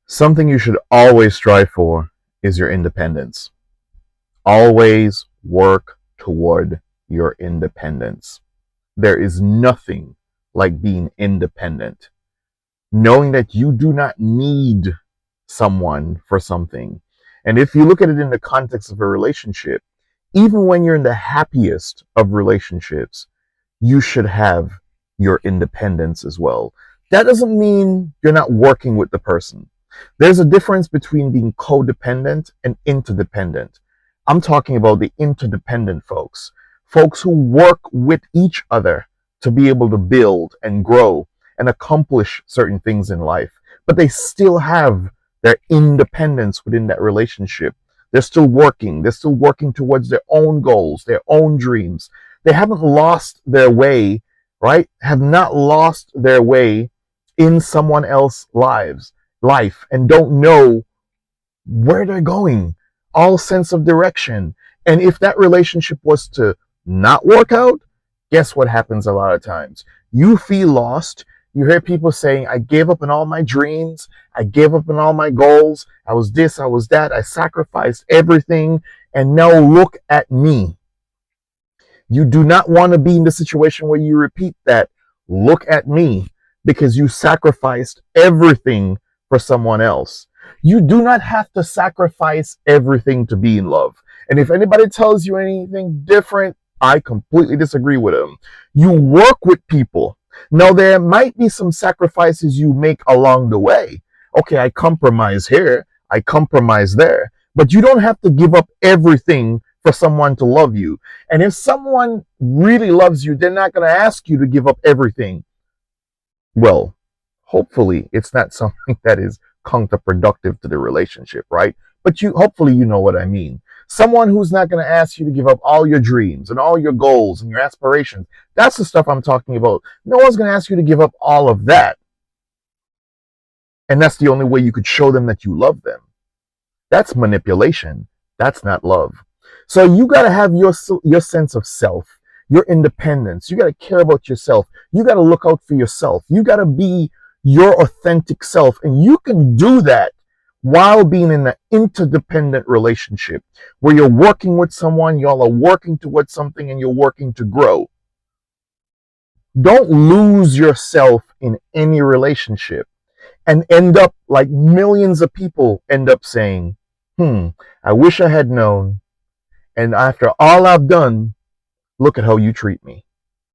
Something you should always strive for is your independence. Always work toward your independence. There is nothing like being independent. Knowing that you do not need someone for something. And if you look at it in the context of a relationship, even when you're in the happiest of relationships, you should have your independence as well. That doesn't mean you're not working with the person. There's a difference between being codependent and interdependent. I'm talking about the interdependent folks, folks who work with each other to be able to build and grow and accomplish certain things in life, but they still have their independence within that relationship. They're still working towards their own goals, their own dreams. They haven't lost their way, right? Have not lost their way in someone else's life and don't know where they're going, all sense of direction. And if that relationship was to not work out, guess what happens a lot of times? You feel lost. You hear people saying, I gave up on all my dreams. I gave up on all my goals. I was this, I was that. I sacrificed everything. And now look at me. You do not want to be in the situation where you repeat that, look at me, because you sacrificed everything for someone else. You do not have to sacrifice everything to be in love. And if anybody tells you anything different, I completely disagree with them. You work with people. Now, there might be some sacrifices you make along the way. Okay, I compromise here, I compromise there. But you don't have to give up everything for someone to love you. And if someone really loves you, they're not going to ask you to give up everything. Well, hopefully it's not something that is counterproductive to the relationship, right? But hopefully you know what I mean. Someone who's not going to ask you to give up all your dreams and all your goals and your aspirations. That's the stuff I'm talking about. No one's going to ask you to give up all of that. And that's the only way you could show them that you love them. That's manipulation. That's not love. So you got to have your sense of self, your independence. You got to care about yourself. You got to look out for yourself. You got to be your authentic self. And you can do that while being in an interdependent relationship where you're working with someone, y'all are working towards something, and you're working to grow. Don't lose yourself in any relationship and end up like millions of people end up saying, I wish I had known. And after all I've done, look at how you treat me.